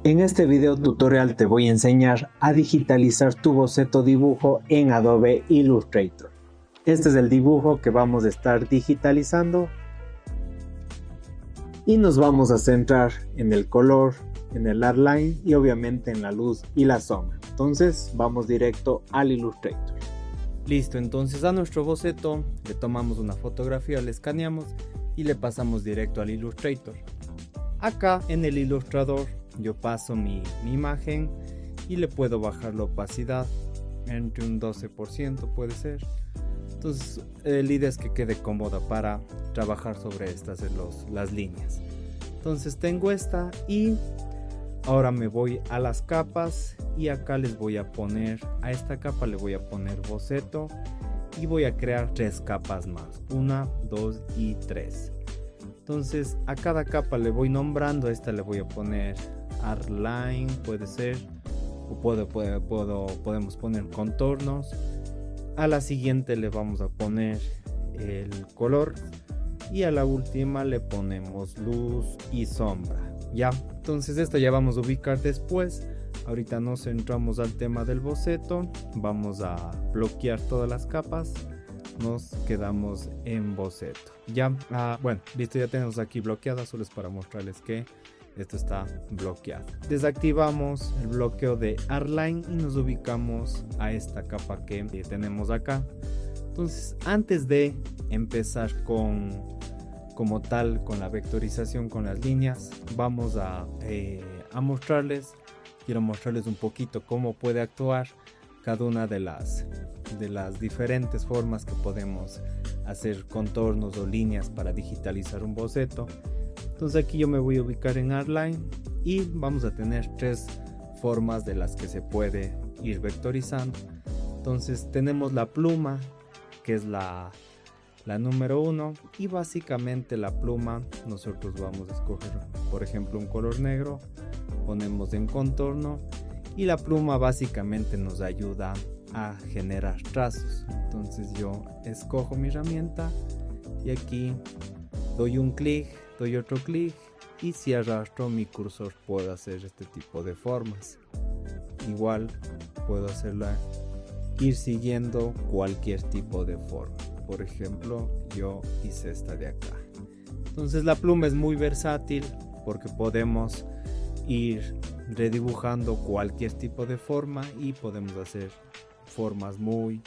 En este video tutorial te voy a enseñar a digitalizar tu boceto dibujo en Adobe Illustrator. Este es el dibujo que vamos a estar digitalizando y nos vamos a centrar en el color, en el outline y obviamente en la luz y la sombra. Entonces vamos directo al Illustrator. Listo, entonces a nuestro boceto le tomamos una fotografía, le escaneamos y le pasamos directo al Illustrator. Acá en el ilustrador yo paso mi imagen y le puedo bajar la opacidad entre un 12% puede ser. Entonces la idea es que quede cómoda para trabajar sobre estas las líneas. Entonces tengo esta y ahora me voy a las capas y acá les voy a poner, a esta capa le voy a poner boceto y voy a crear 3 capas más, 1, 2 y 3. Entonces a cada capa le voy nombrando, a esta le voy a poner outline, puede ser, o podemos poner contornos. A la siguiente le vamos a poner el color y a la última le ponemos luz y sombra. Ya, entonces esto ya vamos a ubicar después. Ahorita nos centramos al tema del boceto, vamos a bloquear todas las capas. Nos quedamos en boceto. Ya, bueno, listo, ya tenemos aquí bloqueada, solo es para mostrarles que esto está bloqueado. Desactivamos el bloqueo de outline y nos ubicamos a esta capa que tenemos acá. Entonces, antes de empezar como tal con la vectorización con las líneas, vamos a mostrarles, quiero mostrarles un poquito cómo puede actuar cada una de las diferentes formas que podemos hacer contornos o líneas para digitalizar un boceto. Entonces aquí yo me voy a ubicar en outline y vamos a tener 3 formas de las que se puede ir vectorizando. Entonces tenemos la pluma, que es la número 1, y básicamente la pluma nosotros vamos a escoger por ejemplo un color negro, ponemos en contorno y la pluma básicamente nos ayuda a generar trazos. Entonces yo escojo mi herramienta y aquí doy un clic, doy otro clic y si arrastro mi cursor puedo hacer este tipo de formas. Igual puedo hacerla, ir siguiendo cualquier tipo de forma. Por ejemplo, yo hice esta de acá. Entonces la pluma es muy versátil porque podemos ir redibujando cualquier tipo de forma y podemos hacer formas muy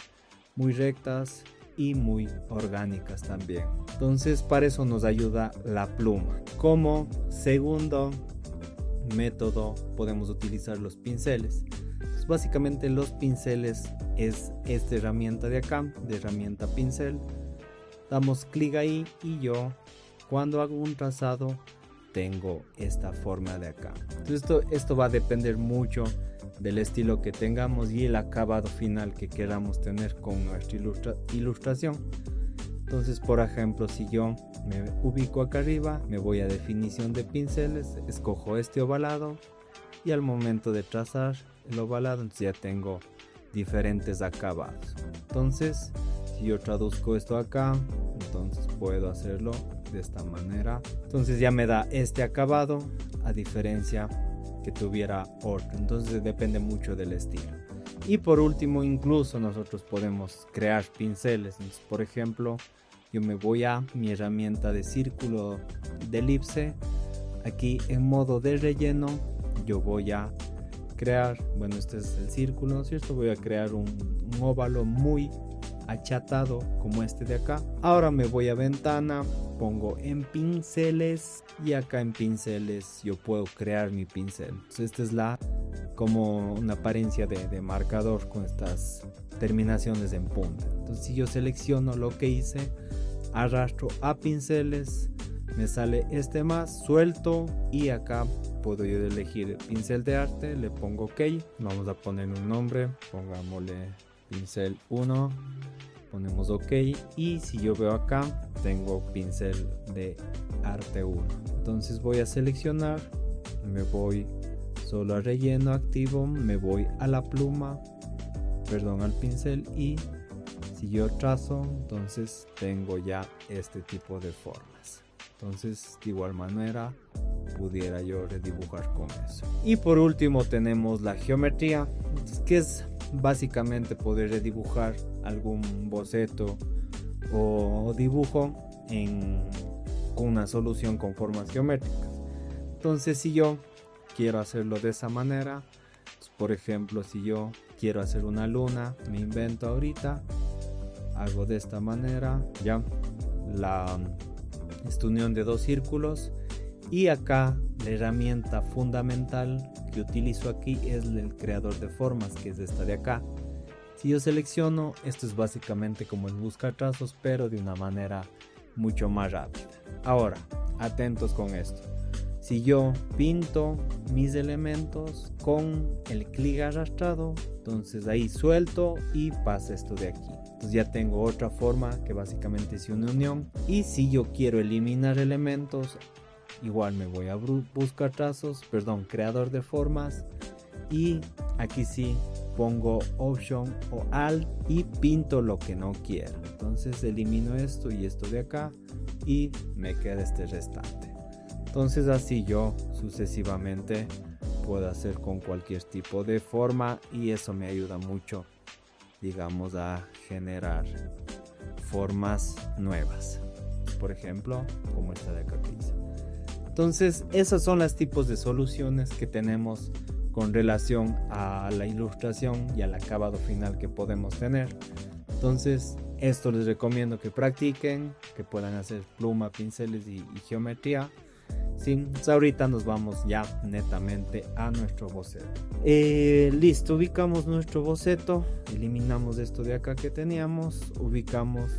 rectas y muy orgánicas también. Entonces para eso nos ayuda la pluma. Como segundo método podemos utilizar los pinceles. Entonces, básicamente los pinceles es esta herramienta de acá, de herramienta pincel. Damos clic ahí y yo cuando hago un trazado tengo esta forma de acá. Entonces esto va a depender mucho del estilo que tengamos y el acabado final que queramos tener con nuestra ilustración. Entonces por ejemplo, si yo me ubico acá arriba, me voy a definición de pinceles, escojo este ovalado y al momento de trazar el ovalado entonces ya tengo diferentes acabados. Entonces si yo traduzco esto acá, entonces puedo hacerlo de esta manera. Entonces ya me da este acabado a diferencia que tuviera otro. Entonces depende mucho del estilo. Y por último, incluso nosotros podemos crear pinceles. Entonces, por ejemplo, yo me voy a mi herramienta de círculo de elipse. Aquí en modo de relleno yo voy a crear, bueno, este es el círculo, ¿no es cierto? Voy a crear un óvalo muy achatado como este de acá. Ahora me voy a ventana, pongo en pinceles y acá en pinceles yo puedo crear mi pincel. Entonces esta es como una apariencia de marcador con estas terminaciones en punta. Entonces si yo selecciono lo que hice, arrastro a pinceles, me sale este más, suelto y acá puedo yo elegir pincel de arte, le pongo OK, vamos a poner un nombre, pongámosle pincel 1, ponemos OK y si yo veo acá tengo pincel de arte 1. Entonces voy a seleccionar, me voy solo a relleno activo, me voy a la pluma, perdón, al pincel y si yo trazo entonces tengo ya este tipo de formas. Entonces de igual manera pudiera yo redibujar con eso. Y por último tenemos la geometría, que es básicamente poder redibujar algún boceto o dibujo con una solución con formas geométricas. Entonces, si yo quiero hacerlo de esa manera, pues, por ejemplo, si yo quiero hacer una luna, me invento ahorita, hago de esta manera, ya, esta unión de dos círculos, y acá la herramienta fundamental que utilizo aquí es el creador de formas, que es esta de acá. Si yo selecciono, esto es básicamente como el buscatrazos, pero de una manera mucho más rápida. Ahora, atentos con esto. Si yo pinto mis elementos con el clic arrastrado, entonces ahí suelto y pasa esto de aquí. Entonces ya tengo otra forma que básicamente es una unión. Y si yo quiero eliminar elementos, igual me voy a buscar trazos, creador de formas, y aquí sí pongo Option o Alt y pinto lo que no quiero. Entonces elimino esto y esto de acá y me queda este restante. Entonces así yo sucesivamente puedo hacer con cualquier tipo de forma, y eso me ayuda mucho, digamos, a generar formas nuevas, por ejemplo como esta de acá que hice. Entonces esos son los tipos de soluciones que tenemos con relación a la ilustración y al acabado final que podemos tener. Entonces esto les recomiendo que practiquen, que puedan hacer pluma, pinceles y geometría. Sí, pues ahorita nos vamos ya netamente a nuestro boceto. Listo, ubicamos nuestro boceto, eliminamos esto de acá que teníamos, ubicamos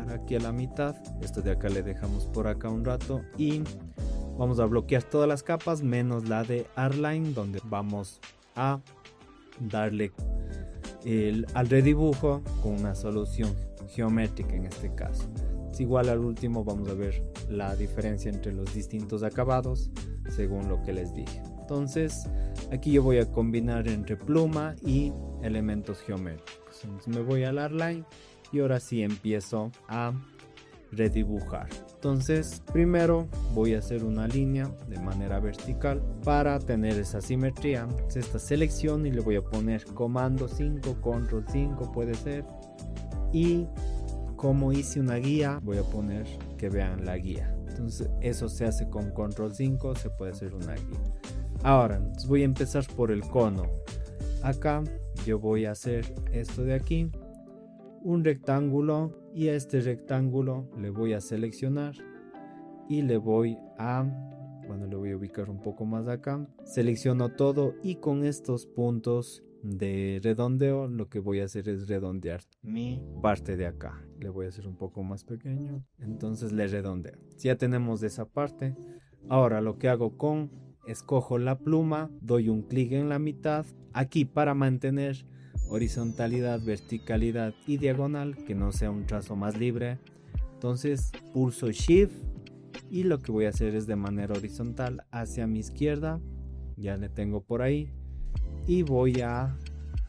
aquí a la mitad, esto de acá le dejamos por acá un rato y vamos a bloquear todas las capas menos la de Outline, donde vamos a darle al redibujo con una solución geométrica en este caso. Igual al último vamos a ver la diferencia entre los distintos acabados según lo que les dije. Entonces aquí yo voy a combinar entre pluma y elementos geométricos. Entonces me voy al Outline y ahora sí empiezo a redibujar. Entonces primero voy a hacer una línea de manera vertical para tener esa simetría. Entonces, esta selección y le voy a poner comando 5, control 5 puede ser, y como hice una guía voy a poner que vean la guía. Entonces eso se hace con control 5, se puede hacer una guía. Ahora voy a empezar por el cono. Acá yo voy a hacer esto de aquí, un rectángulo, y a este rectángulo le voy a seleccionar y le voy a ubicar un poco más acá. Selecciono todo y con estos puntos de redondeo lo que voy a hacer es redondear mi parte de acá. Le voy a hacer un poco más pequeño, entonces le redondeo. Ya tenemos esa parte. Ahora lo que hago escojo la pluma, doy un clic en la mitad aquí para mantener horizontalidad, verticalidad y diagonal, que no sea un trazo más libre. Entonces pulso Shift y lo que voy a hacer es de manera horizontal hacia mi izquierda, ya le tengo por ahí, y voy a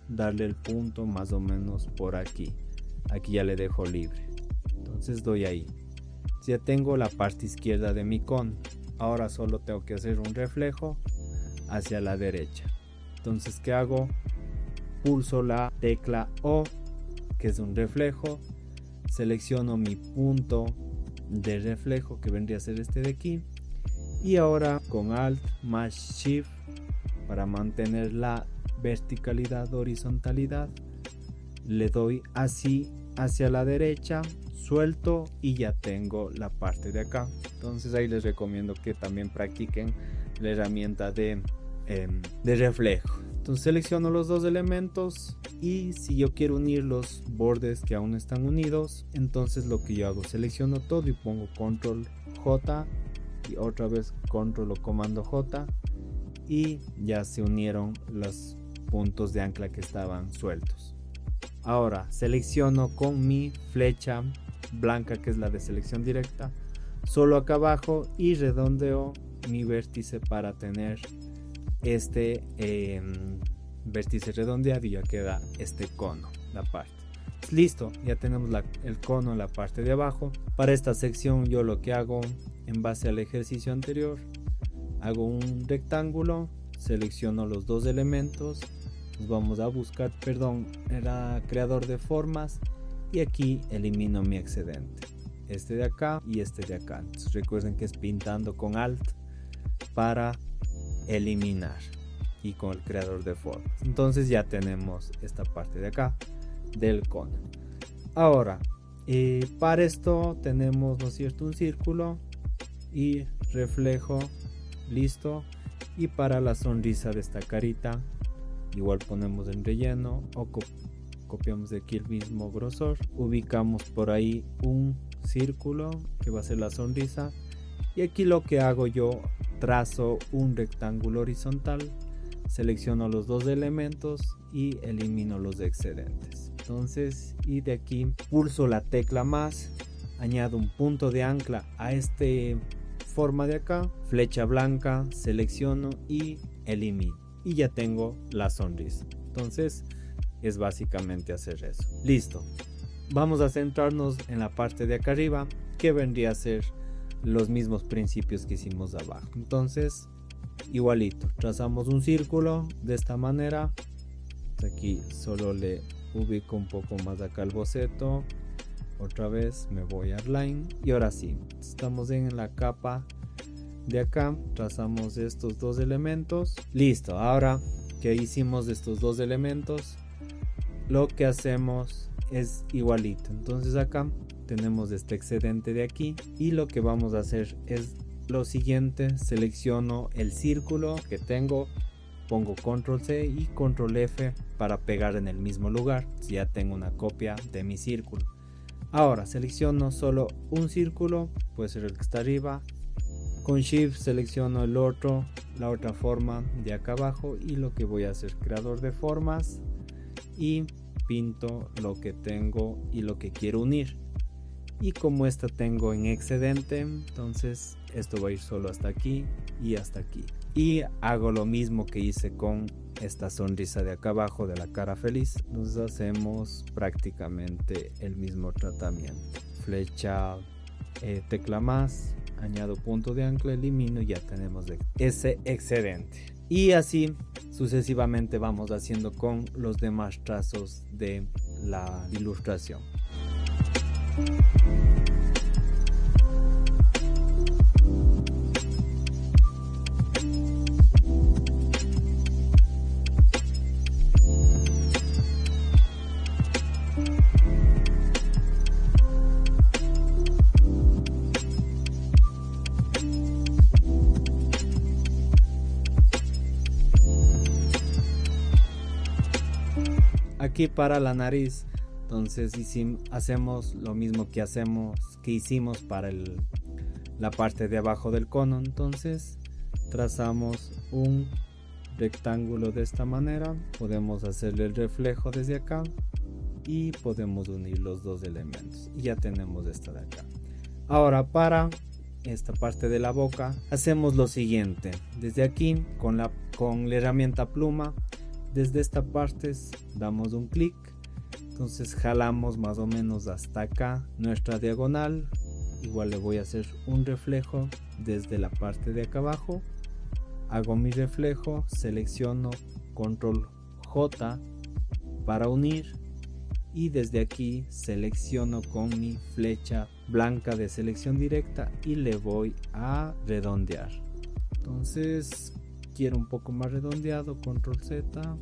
darle el punto más o menos por aquí. Aquí ya le dejo libre, entonces doy ahí. Ya tengo la parte izquierda de mi cono. Ahora solo tengo que hacer un reflejo hacia la derecha. Entonces, ¿qué hago? Pulso la tecla O, que es un reflejo, selecciono mi punto de reflejo, que vendría a ser este de aquí, y ahora con Alt más Shift para mantener la verticalidad, horizontalidad, le doy así hacia la derecha, suelto y ya tengo la parte de acá. Entonces ahí les recomiendo que también practiquen la herramienta de reflejo. Entonces selecciono los dos elementos, y si yo quiero unir los bordes que aún no están unidos, entonces lo que yo hago, selecciono todo y pongo control J y otra vez control o comando J, y ya se unieron los puntos de ancla que estaban sueltos. Ahora selecciono con mi flecha blanca, que es la de selección directa, solo acá abajo, y redondeo mi vértice para tener este vértice redondeado, y ya queda este cono, la parte. Listo, ya tenemos el cono, la parte de abajo. Para esta sección yo lo que hago, en base al ejercicio anterior, hago un rectángulo, selecciono los dos elementos, nos vamos a buscar, era creador de formas, y aquí elimino mi excedente, este de acá y este de acá. Entonces recuerden que es pintando con Alt para eliminar y con el creador de formas. Entonces ya tenemos esta parte de acá del cono. Ahora para esto tenemos, ¿no es cierto?, un círculo y reflejo, listo. Y para la sonrisa de esta carita igual ponemos en relleno o copiamos de aquí el mismo grosor, ubicamos por ahí un círculo que va a ser la sonrisa, y aquí lo que hago yo, trazo un rectángulo horizontal, selecciono los dos elementos y elimino los excedentes. Entonces, y de aquí pulso la tecla más, añado un punto de ancla a este forma de acá, flecha blanca, selecciono y elimino, y ya tengo la sonrisa. Entonces es básicamente hacer eso. Listo, vamos a centrarnos en la parte de acá arriba, que vendría a ser los mismos principios que hicimos abajo. Entonces igualito, trazamos un círculo de esta manera. Aquí solo le ubico un poco más acá el boceto, otra vez me voy a Align, y ahora sí, estamos en la capa de acá, trazamos estos dos elementos. Listo, ahora que hicimos estos dos elementos, lo que hacemos es igualito. Entonces acá tenemos este excedente de aquí, y lo que vamos a hacer es lo siguiente: selecciono el círculo que tengo, pongo control C y control F para pegar en el mismo lugar, si ya tengo una copia de mi círculo. Ahora selecciono solo un círculo, puede ser el que está arriba, con Shift selecciono el otro, la otra forma de acá abajo, y lo que voy a hacer, creador de formas, y pinto lo que tengo y lo que quiero unir. Y como esta tengo en excedente, entonces esto va a ir solo hasta aquí y hasta aquí. Y hago lo mismo que hice con esta sonrisa de acá abajo de la cara feliz. Entonces hacemos prácticamente el mismo tratamiento. Flecha, tecla más, añado punto de ancla, elimino, y ya tenemos ese excedente. Y así sucesivamente vamos haciendo con los demás trazos de la ilustración. Aquí para la nariz, entonces hacemos lo mismo que hicimos para la parte de abajo del cono. Entonces trazamos un rectángulo de esta manera, podemos hacerle el reflejo desde acá y podemos unir los dos elementos, y ya tenemos esta de acá. Ahora para esta parte de la boca hacemos lo siguiente: desde aquí con la herramienta pluma, desde esta parte damos un clic, entonces jalamos más o menos hasta acá nuestra diagonal. Igual le voy a hacer un reflejo desde la parte de acá abajo, hago mi reflejo, selecciono control J para unir, y desde aquí selecciono con mi flecha blanca de selección directa y le voy a redondear. Entonces quiero un poco más redondeado, control Z,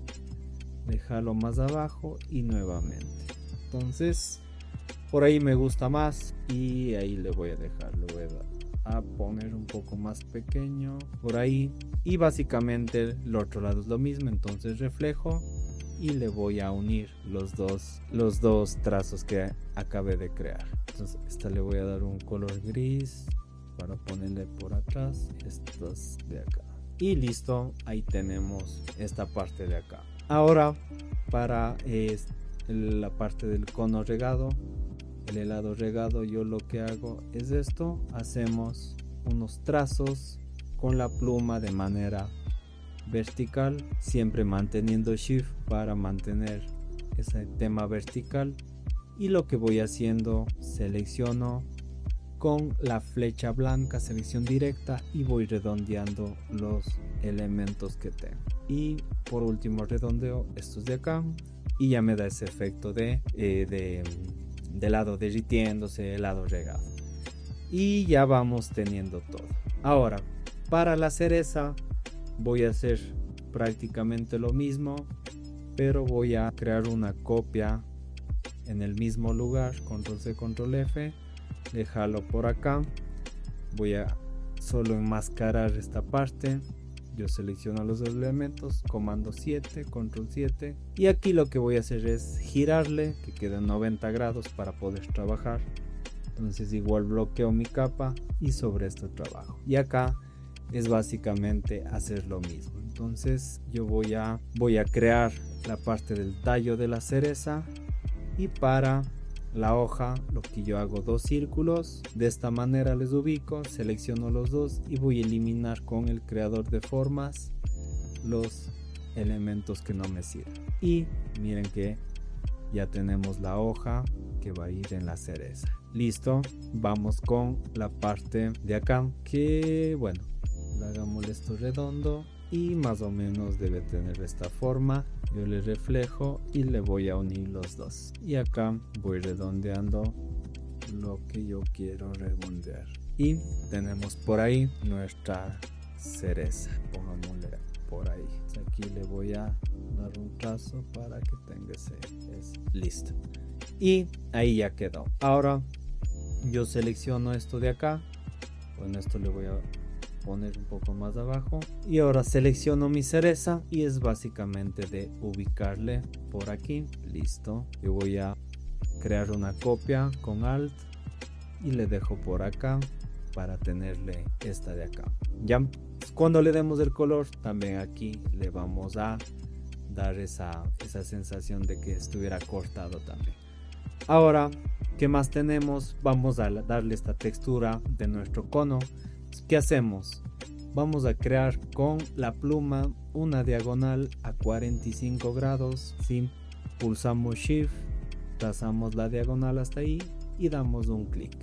dejarlo más abajo y nuevamente. Entonces por ahí me gusta más, y ahí le voy a dejar, le voy a poner un poco más pequeño por ahí, y básicamente el otro lado es lo mismo. Entonces reflejo y le voy a unir los dos trazos que acabé de crear. Entonces esta le voy a dar un color gris para ponerle por atrás estos de acá, y listo, ahí tenemos esta parte de acá. Ahora para la parte del cono regado, el helado regado, yo lo que hago es esto: hacemos unos trazos con la pluma de manera vertical, siempre manteniendo Shift para mantener ese tema vertical, y lo que voy haciendo, selecciono con la flecha blanca, selección directa, y voy redondeando los elementos que tengo. Y por último redondeo estos de acá y ya me da ese efecto de lado derritiéndose, lado regado. Y ya vamos teniendo todo. Ahora, para la cereza voy a hacer prácticamente lo mismo, pero voy a crear una copia en el mismo lugar. Control C, Control F, le jalo por acá, voy a solo enmascarar esta parte. Yo selecciono los elementos, comando 7, control 7, y aquí lo que voy a hacer es girarle que quede en 90 grados para poder trabajar. Entonces igual bloqueo mi capa y sobre esto trabajo, y acá es básicamente hacer lo mismo. Entonces yo voy a crear la parte del tallo de la cereza, y para la hoja lo que yo hago, 2 círculos, de esta manera les ubico, selecciono los dos y voy a eliminar con el creador de formas los elementos que no me sirven. Y miren que ya tenemos la hoja que va a ir en la cereza. Listo, vamos con la parte de acá, que bueno, hagámosle esto redondo y más o menos debe tener esta forma. Yo le reflejo y le voy a unir los dos, y acá voy redondeando lo que yo quiero redondear, y tenemos por ahí nuestra cereza. Pongámosle por ahí, aquí le voy a dar un trazo para que tenga ese. Listo, y ahí ya quedó. Ahora yo selecciono esto de acá, bueno, esto le voy a poner un poco más abajo, y ahora selecciono mi cereza y es básicamente de ubicarle por aquí. Listo, yo voy a crear una copia con Alt y le dejo por acá para tenerle esta de acá. Ya cuando le demos el color, también aquí le vamos a dar esa sensación de que estuviera cortado también. Ahora, ¿qué más tenemos? Vamos a darle esta textura de nuestro cono. ¿Qué hacemos? Vamos a crear con la pluma una diagonal a 45 grados. ¿Sí? Pulsamos Shift, trazamos la diagonal hasta ahí y damos un clic.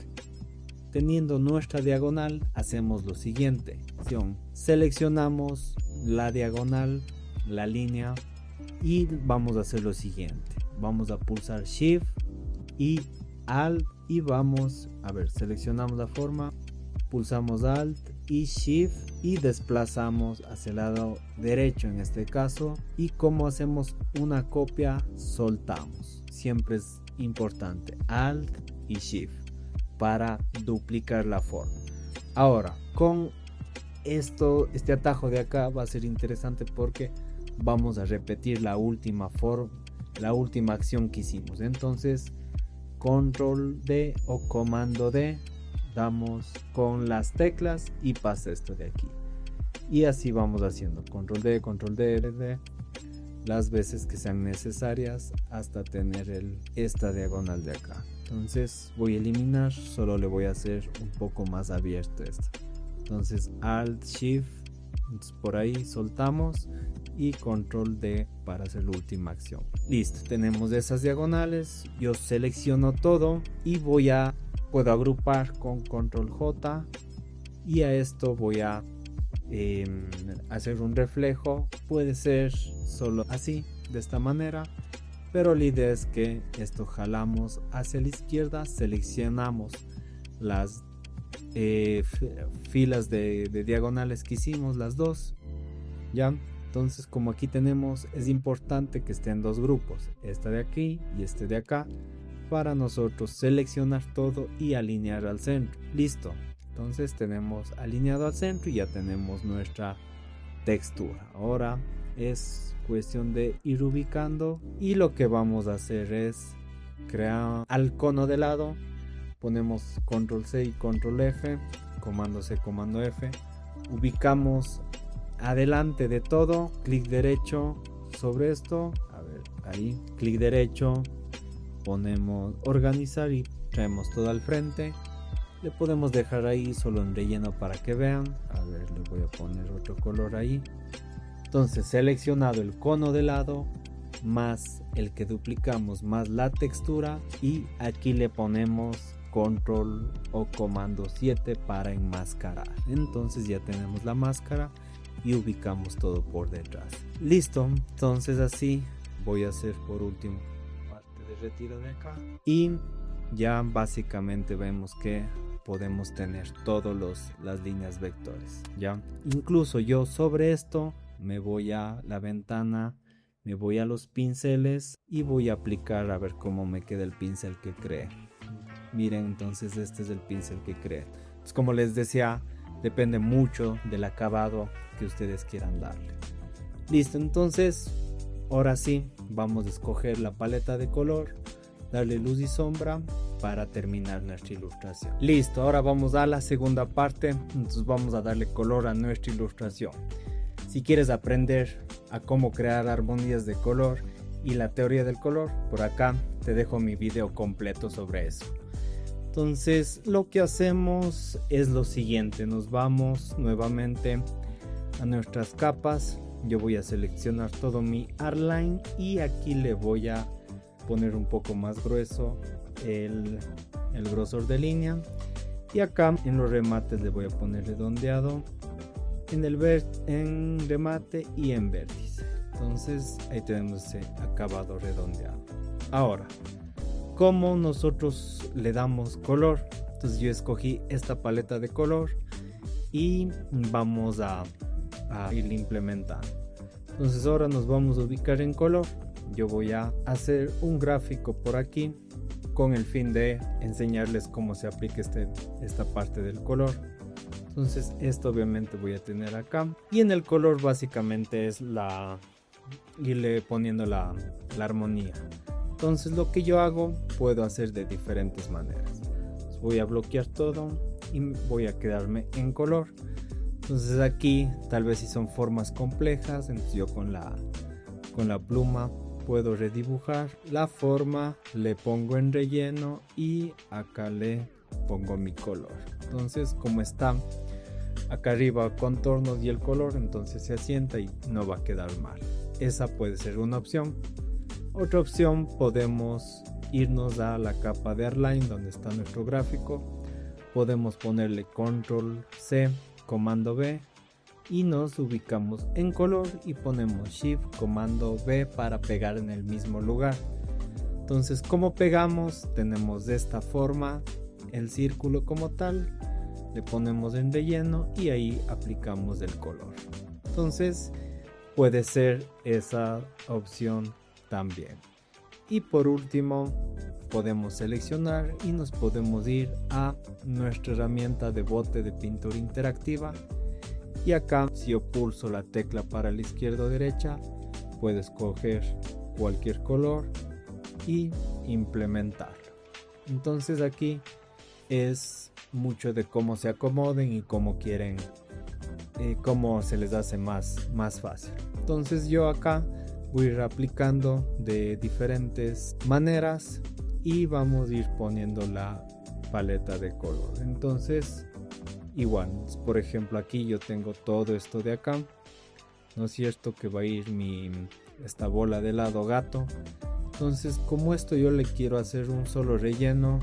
Teniendo nuestra diagonal, hacemos lo siguiente. Seleccionamos la diagonal, la línea, y vamos a hacer lo siguiente. Vamos a pulsar Shift y Alt y vamos a ver, seleccionamos la forma, pulsamos Alt y Shift y desplazamos hacia el lado derecho en este caso, y como hacemos una copia, soltamos. Siempre es importante Alt y Shift para duplicar la forma. Ahora con este atajo de acá va a ser interesante porque vamos a repetir la última acción que hicimos. Entonces control D o comando D, damos con las teclas y pasa esto de aquí, y así vamos haciendo control D, las veces que sean necesarias hasta tener esta diagonal de acá. Entonces voy a eliminar, solo le voy a hacer un poco más abierto esto. Entonces Alt Shift, por ahí soltamos y control D para hacer la última acción. Listo, tenemos esas diagonales. Yo selecciono todo y puedo agrupar con control J, y a esto voy a hacer un reflejo. Puede ser solo así, de esta manera, pero la idea es que esto jalamos hacia la izquierda, seleccionamos las filas de diagonales que hicimos, las dos, ya. Entonces, como aquí tenemos, es importante que estén dos grupos, esta de aquí y este de acá, para nosotros seleccionar todo y alinear al centro. Listo, entonces tenemos alineado al centro y ya tenemos nuestra textura. Ahora es cuestión de ir ubicando, y lo que vamos a hacer es crear al cono de lado. Ponemos control C y control F, comando C, comando F, ubicamos adelante de todo, clic derecho sobre esto, a ver, ahí, clic derecho, ponemos organizar y traemos todo al frente. Le podemos dejar ahí solo en relleno para que vean. A ver, le voy a poner otro color ahí. Entonces, seleccionado el cono de lado más el que duplicamos más la textura, y aquí le ponemos control o comando 7 para enmascarar. Entonces ya tenemos la máscara y ubicamos todo por detrás. Listo, entonces así voy a hacer por último parte de retiro de acá y ya básicamente vemos que podemos tener todas las líneas vectores. Ya incluso yo sobre esto me voy a la ventana, me voy a los pinceles y voy a aplicar a ver cómo me queda el pincel que creé. Miren, entonces este es el pincel que creé. Pues como les decía, depende mucho del acabado que ustedes quieran darle. Listo, entonces ahora sí vamos a escoger la paleta de color, darle luz y sombra para terminar nuestra ilustración. Listo, ahora vamos a la segunda parte. Entonces vamos a darle color a nuestra ilustración. Si quieres aprender a cómo crear armonías de color y la teoría del color, por acá te dejo mi video completo sobre eso. Entonces lo que hacemos es lo siguiente, nos vamos nuevamente a nuestras capas. Yo voy a seleccionar todo mi outline y aquí le voy a poner un poco más grueso el grosor de línea, y acá en los remates le voy a poner redondeado en remate y en vértice. Entonces ahí tenemos ese acabado redondeado. Ahora, ¿cómo nosotros le damos color? Entonces yo escogí esta paleta de color y vamos a ir implementando. Entonces ahora nos vamos a ubicar en color. Yo voy a hacer un gráfico por aquí con el fin de enseñarles cómo se aplica esta parte del color. Entonces esto obviamente voy a tener acá, y en el color básicamente es irle poniendo la armonía. Entonces lo que yo hago puedo hacer de diferentes maneras. Voy a bloquear todo y voy a quedarme en color. Entonces aquí tal vez si son formas complejas, entonces yo con la pluma puedo redibujar la forma, le pongo en relleno y acá le pongo mi color. Entonces como está acá arriba contornos y el color, entonces se asienta y no va a quedar mal. Esa puede ser una opción. Otra opción, podemos irnos a la capa de outline donde está nuestro gráfico. Podemos ponerle control C, comando B y nos ubicamos en color y ponemos shift, comando B para pegar en el mismo lugar. Entonces como pegamos, tenemos de esta forma el círculo como tal, le ponemos en relleno y ahí aplicamos el color. Entonces puede ser esa opción también. Y por último podemos seleccionar y nos podemos ir a nuestra herramienta de bote de pintura interactiva, y acá si yo pulso la tecla para la izquierda o derecha puedo escoger cualquier color y implementarlo. Entonces aquí es mucho de cómo se acomoden y cómo quieren, cómo se les hace más fácil. Entonces yo acá voy a ir aplicando de diferentes maneras y vamos a ir poniendo la paleta de color. Entonces igual, por ejemplo aquí yo tengo todo esto de acá, ¿no es cierto? Que va a ir esta bola de lado gato. Entonces como esto yo le quiero hacer un solo relleno,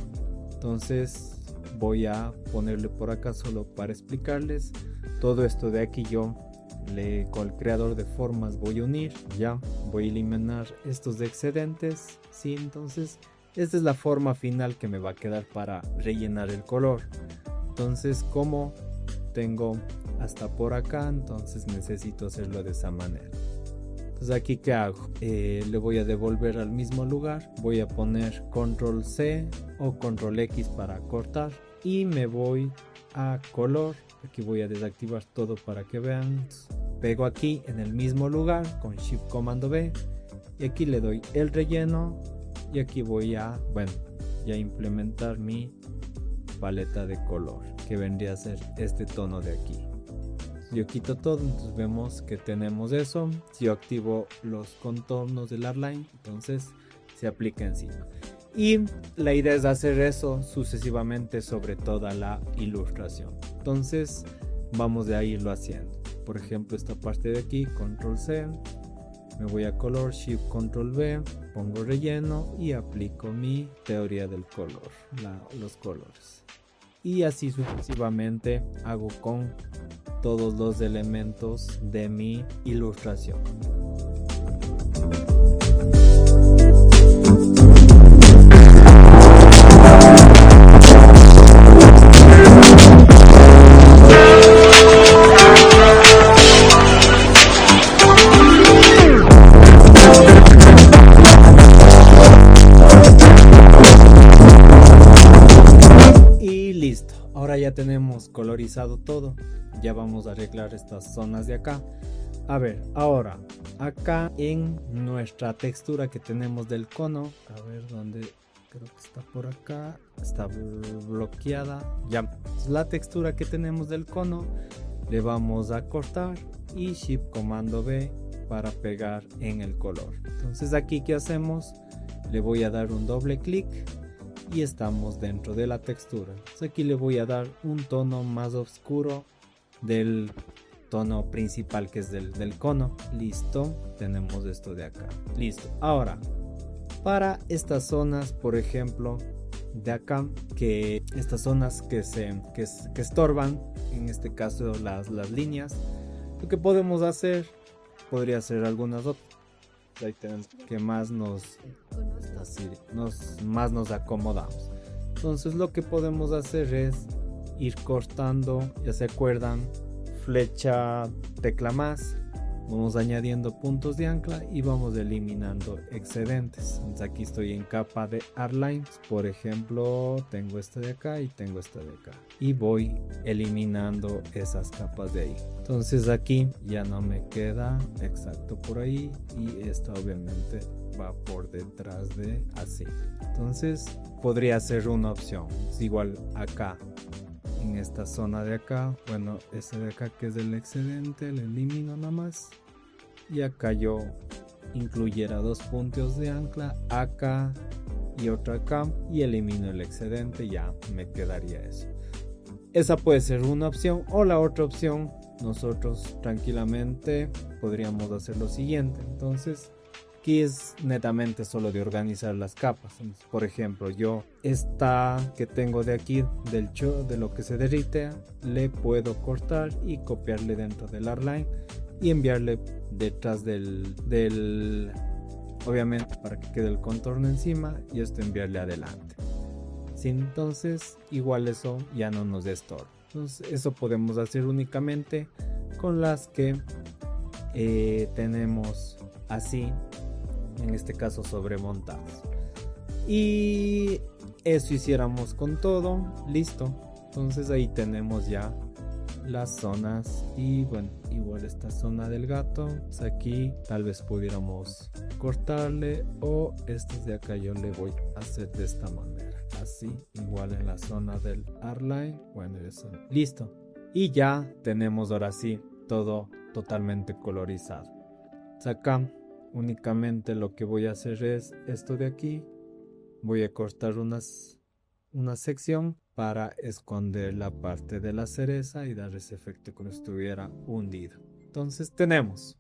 entonces voy a ponerle por acá solo para explicarles. Todo esto de aquí yo con el creador de formas voy a unir, ya voy a eliminar estos excedentes, ¿sí? Entonces esta es la forma final que me va a quedar para rellenar el color. Entonces como tengo hasta por acá, entonces necesito hacerlo de esa manera. Entonces aquí ¿qué hago? Le voy a devolver al mismo lugar, voy a poner control C o control X para cortar y me voy a color. Aquí voy a desactivar todo para que vean. Pego aquí en el mismo lugar con shift comando B y aquí le doy el relleno y aquí voy a implementar mi paleta de color, que vendría a ser este tono de aquí. Si yo quito todo, entonces vemos que tenemos eso. Si yo activo los contornos del outline, entonces se aplica encima. Y la idea es hacer eso sucesivamente sobre toda la ilustración. Entonces vamos a irlo haciendo. Por ejemplo, esta parte de aquí, control C, me voy a color, Shift Control V, pongo relleno y aplico mi teoría del color, los colores. Y así sucesivamente hago con todos los elementos de mi ilustración. Ahora ya tenemos colorizado todo, ya vamos a arreglar estas zonas de acá. A ver, ahora acá en nuestra textura que tenemos del cono, a ver dónde, creo que está por acá, está bloqueada, ya. La textura que tenemos del cono le vamos a cortar y Shift Comando V para pegar en el color. Entonces aquí, ¿qué hacemos? Le voy a dar un doble clic y estamos dentro de la textura. Entonces aquí le voy a dar un tono más oscuro del tono principal, que es del cono. Listo, tenemos esto de acá. Listo. Ahora, para estas zonas, por ejemplo, de acá, que estas zonas que estorban, en este caso las líneas, lo que podemos hacer, podría ser algunas otras. Ahí tenemos que más nos acomodamos. Entonces lo que podemos hacer es ir cortando, ya se acuerdan, flecha, tecla más, vamos añadiendo puntos de ancla y vamos eliminando excedentes. Entonces aquí estoy en capa de Artlines, por ejemplo, tengo esta de acá y tengo esta de acá, y voy eliminando esas capas de ahí. Entonces aquí ya no me queda exacto por ahí, y esta obviamente va por detrás de así. Entonces podría ser una opción. Es igual acá en esta zona de acá, bueno, esta de acá que es el excedente, le elimino nada más, y acá yo incluyera dos puntos de ancla acá y otro acá, y elimino el excedente, ya me quedaría eso. Esa puede ser una opción, o la otra opción, nosotros tranquilamente podríamos hacer lo siguiente. Entonces aquí es netamente solo de organizar las capas. Entonces, por ejemplo, yo esta que tengo de aquí de lo que se derrite, le puedo cortar y copiarle dentro del Artline y enviarle detrás del obviamente para que quede el contorno encima, y esto enviarle adelante. ¿Sí? Entonces igual eso ya no nos estorba. Entonces eso podemos hacer únicamente con las que tenemos así, en este caso sobremontados. Y eso hiciéramos con todo, listo. Entonces ahí tenemos ya las zonas, y bueno, igual esta zona del gato, pues aquí tal vez pudiéramos cortarle, o estos de acá yo le voy a hacer de esta manera, así, igual en la zona del Artline. Bueno, eso, listo. Y ya tenemos ahora sí todo totalmente colorizado. Pues acá únicamente lo que voy a hacer es esto de aquí, voy a cortar una sección para esconder la parte de la cereza y dar ese efecto como si estuviera hundido. Entonces tenemos,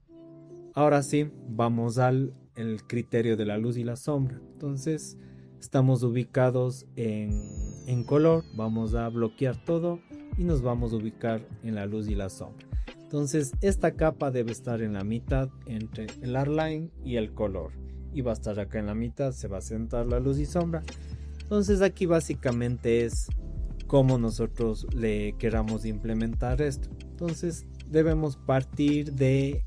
ahora sí, vamos al el criterio de la luz y la sombra. Entonces estamos ubicados en color, vamos a bloquear todo y nos vamos a ubicar en la luz y la sombra. Entonces esta capa debe estar en la mitad entre el Artline y el color, y va a estar acá en la mitad, se va a sentar la luz y sombra. Entonces aquí básicamente es como nosotros le queramos implementar esto. Entonces debemos partir de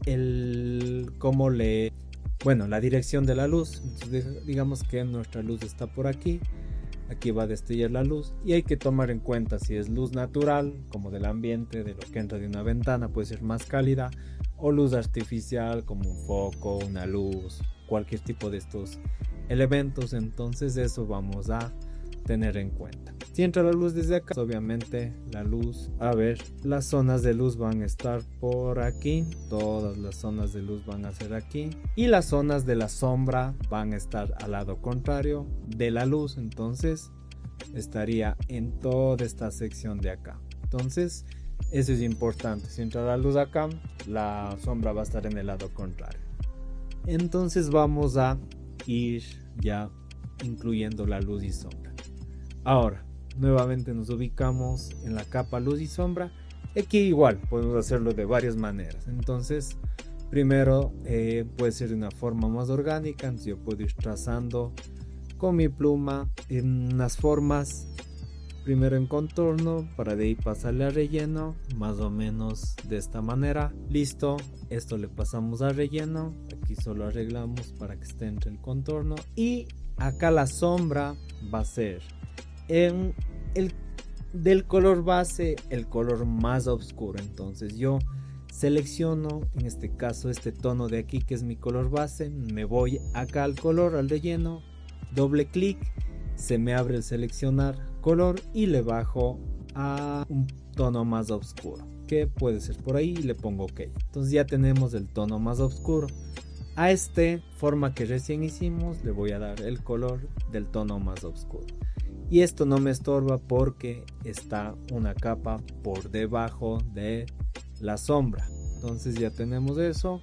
la dirección de la luz. Entonces, digamos que nuestra luz está por aquí. Aquí va a destellar la luz, y hay que tomar en cuenta si es luz natural, como del ambiente, de lo que entra de una ventana, puede ser más cálida, o luz artificial, como un foco, una luz, cualquier tipo de estos elementos. Entonces eso vamos a tener en cuenta. Si entra la luz desde acá, obviamente la luz, las zonas de luz van a estar por aquí, todas las zonas de luz van a ser aquí, y las zonas de la sombra van a estar al lado contrario de la luz. Entonces estaría en toda esta sección de acá. Entonces eso es importante. Si entra la luz acá, la sombra va a estar en el lado contrario. Entonces vamos a ir ya incluyendo la luz y sombra. Ahora nuevamente nos ubicamos en la capa luz y sombra. Aquí igual podemos hacerlo de varias maneras. Entonces primero puede ser de una forma más orgánica. Entonces yo puedo ir trazando con mi pluma en unas formas, primero en contorno, para de ahí pasarle a relleno, más o menos de esta manera. Listo, esto le pasamos a relleno. Aquí solo arreglamos para que esté entre el contorno. Y acá la sombra va a ser en el del color base, el color más oscuro. Entonces yo selecciono en este caso este tono de aquí, que es mi color base. Me voy acá al color, al relleno, doble clic, se me abre el seleccionar color y le bajo a un tono más oscuro, que puede ser por ahí, y le pongo OK. Entonces ya tenemos el tono más oscuro. A este forma que recién hicimos le voy a dar el color del tono más oscuro. Y esto no me estorba porque está una capa por debajo de la sombra. Entonces ya tenemos eso.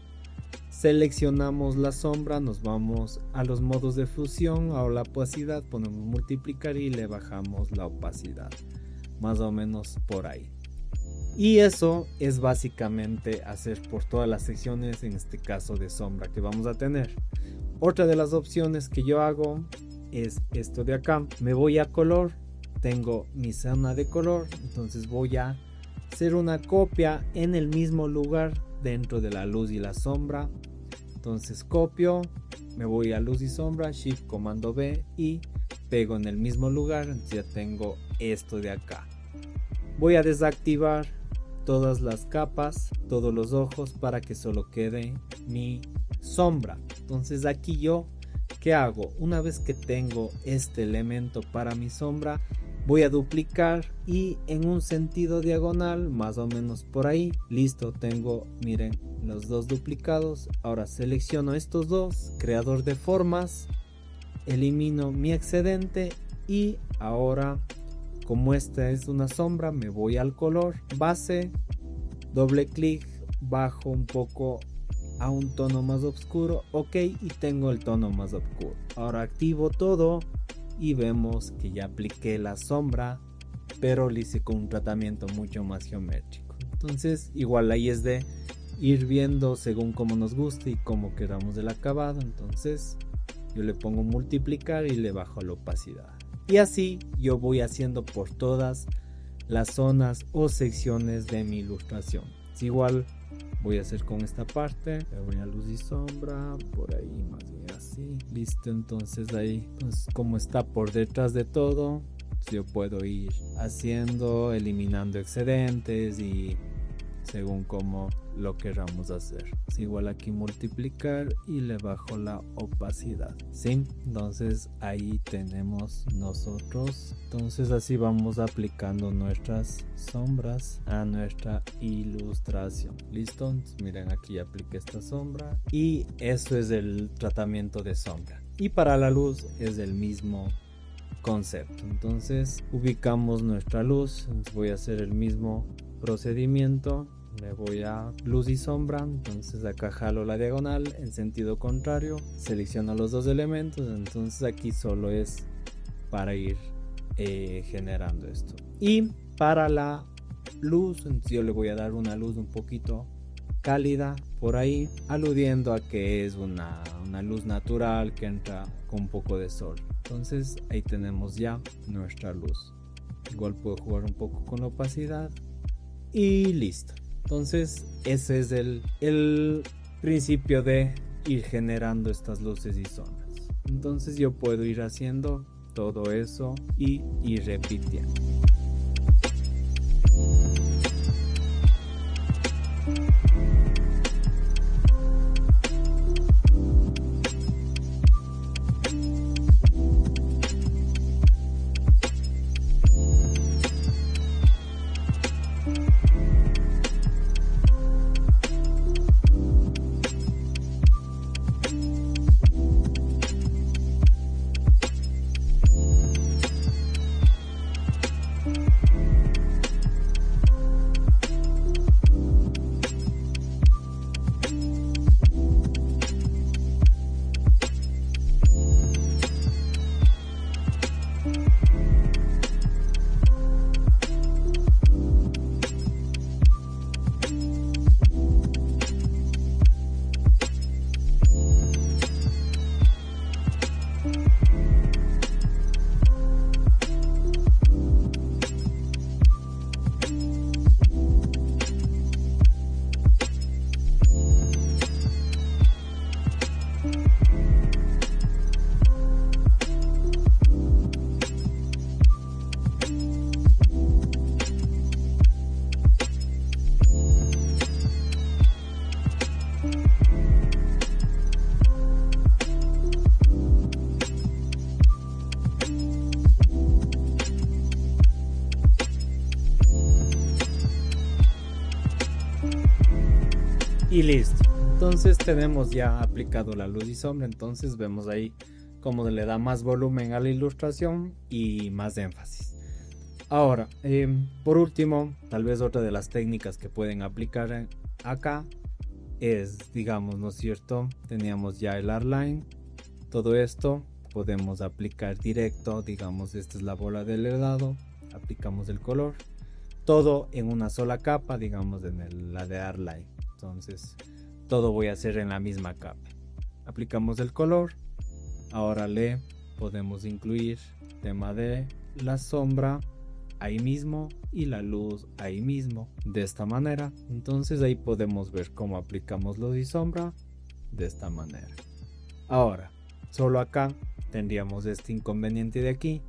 Seleccionamos la sombra, nos vamos a los modos de fusión, a la opacidad, ponemos multiplicar y le bajamos la opacidad, más o menos por ahí. Y eso es básicamente hacer por todas las secciones, en este caso de sombra que vamos a tener. Otra de las opciones que yo hago es esto de acá. Me voy a color, tengo mi zona de color, entonces voy a hacer una copia en el mismo lugar dentro de la luz y la sombra. Entonces copio, me voy a luz y sombra, shift comando B y pego en el mismo lugar. Entonces ya tengo esto de acá. Voy a desactivar todas las capas, todos los ojos, para que solo quede mi sombra. Entonces aquí yo, ¿qué hago? Una vez que tengo este elemento para mi sombra, voy a duplicar y en un sentido diagonal, más o menos por ahí. Listo, tengo, miren, los dos duplicados. Ahora selecciono estos dos, creador de formas, elimino mi excedente y ahora, como esta es una sombra, me voy al color base, doble clic, bajo un poco a un tono más oscuro, OK, y tengo el tono más oscuro. Ahora activo todo y vemos que ya apliqué la sombra, pero lo hice con un tratamiento mucho más geométrico. Entonces igual ahí es de ir viendo según como nos guste y como queramos el acabado. Entonces yo le pongo multiplicar y le bajo la opacidad. Y así yo voy haciendo por todas las zonas o secciones de mi ilustración. Igual voy a hacer con esta parte, le voy a luz y sombra, por ahí más bien así. Listo, entonces ahí, pues como está por detrás de todo, yo puedo ir haciendo, eliminando excedentes y según como lo queramos hacer. Igual aquí multiplicar y le bajo la opacidad, ¿sí? Entonces ahí tenemos nosotros. Entonces así vamos aplicando nuestras sombras a nuestra ilustración. Listo, entonces, miren, aquí apliqué esta sombra y eso es el tratamiento de sombra. Y para la luz es el mismo concepto. Entonces ubicamos nuestra luz. Entonces, voy a hacer el mismo procedimiento. Me voy a luz y sombra, entonces acá jalo la diagonal en sentido contrario, selecciono los dos elementos. Entonces aquí solo es para ir generando esto. Y para la luz, entonces yo le voy a dar una luz un poquito cálida por ahí, aludiendo a que es una luz natural que entra con un poco de sol. Entonces ahí tenemos ya nuestra luz. Igual puedo jugar un poco con la opacidad y listo. Entonces ese es el principio de ir generando estas luces y sombras. Entonces yo puedo ir haciendo todo eso y ir repitiendo. y listo. Entonces tenemos ya aplicado la luz y sombra. Entonces vemos ahí cómo le da más volumen a la ilustración y más énfasis. Ahora, por último, tal vez otra de las técnicas que pueden aplicar acá es, digamos, ¿no es cierto? Teníamos ya el outline, todo esto podemos aplicar directo, digamos, esta es la bola del helado, aplicamos el color, todo en una sola capa, digamos, en la de outline. Entonces, todo voy a hacer en la misma capa. Aplicamos el color, ahora le podemos incluir tema de la sombra ahí mismo y la luz ahí mismo, de esta manera. Entonces ahí podemos ver cómo aplicamos luz y sombra de esta manera. Ahora, solo acá tendríamos este inconveniente de aquí,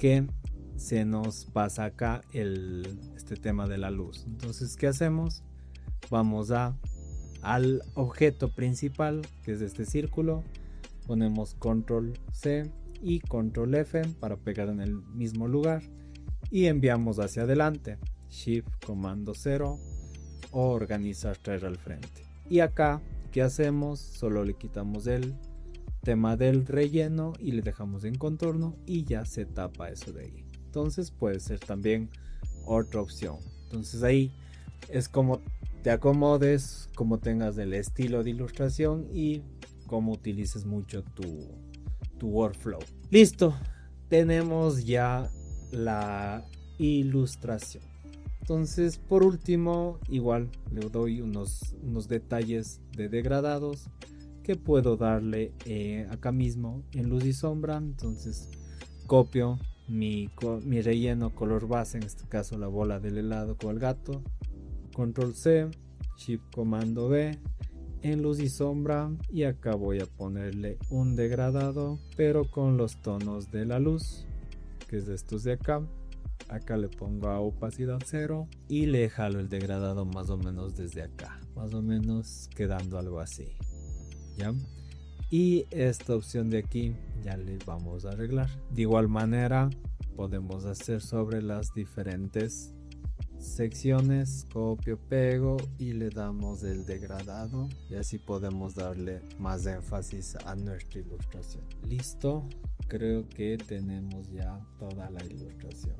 que se nos pasa acá este tema de la luz. Entonces, ¿qué hacemos? Vamos al objeto principal, que es este círculo, ponemos control C y control F para pegar en el mismo lugar y enviamos hacia adelante, shift comando 0 o organizar traer al frente. Y acá, ¿qué hacemos? Solo le quitamos el tema del relleno y le dejamos en contorno y ya se tapa eso de ahí. Entonces puede ser también otra opción. Entonces ahí es como te acomodes, como tengas el estilo de ilustración y como utilices mucho tu workflow. Listo, tenemos ya la ilustración. Entonces, por último, igual le doy unos detalles de degradados que puedo darle acá mismo en luz y sombra. Entonces copio mi relleno color base, en este caso la bola del helado con el gato, control C, shift comando B en luz y sombra, y acá voy a ponerle un degradado pero con los tonos de la luz, que es de estos de acá. Acá le pongo a opacidad 0 y le jalo el degradado más o menos desde acá, más o menos quedando algo así, ¿ya? Y esta opción de aquí ya le vamos a arreglar. De igual manera podemos hacer sobre las diferentes secciones, copio, pego y le damos el degradado, y así podemos darle más énfasis a nuestra ilustración. Listo, creo que tenemos ya toda la ilustración.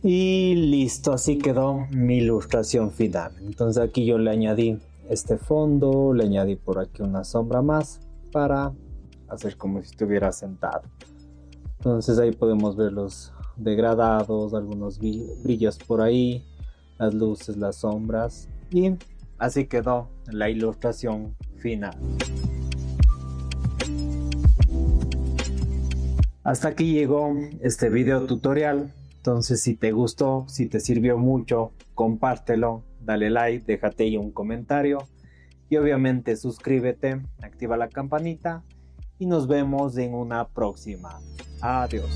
Y listo, así quedó mi ilustración final. Entonces aquí yo le añadí este fondo, le añadí por aquí una sombra más para hacer como si estuviera sentado. Entonces ahí podemos ver los degradados, algunos brillos por ahí, las luces, las sombras, y así quedó la ilustración final. Hasta aquí llegó este video tutorial. Entonces, si te gustó, si te sirvió mucho, compártelo, dale like, déjate ahí un comentario y obviamente suscríbete, activa la campanita y nos vemos en una próxima. Adiós.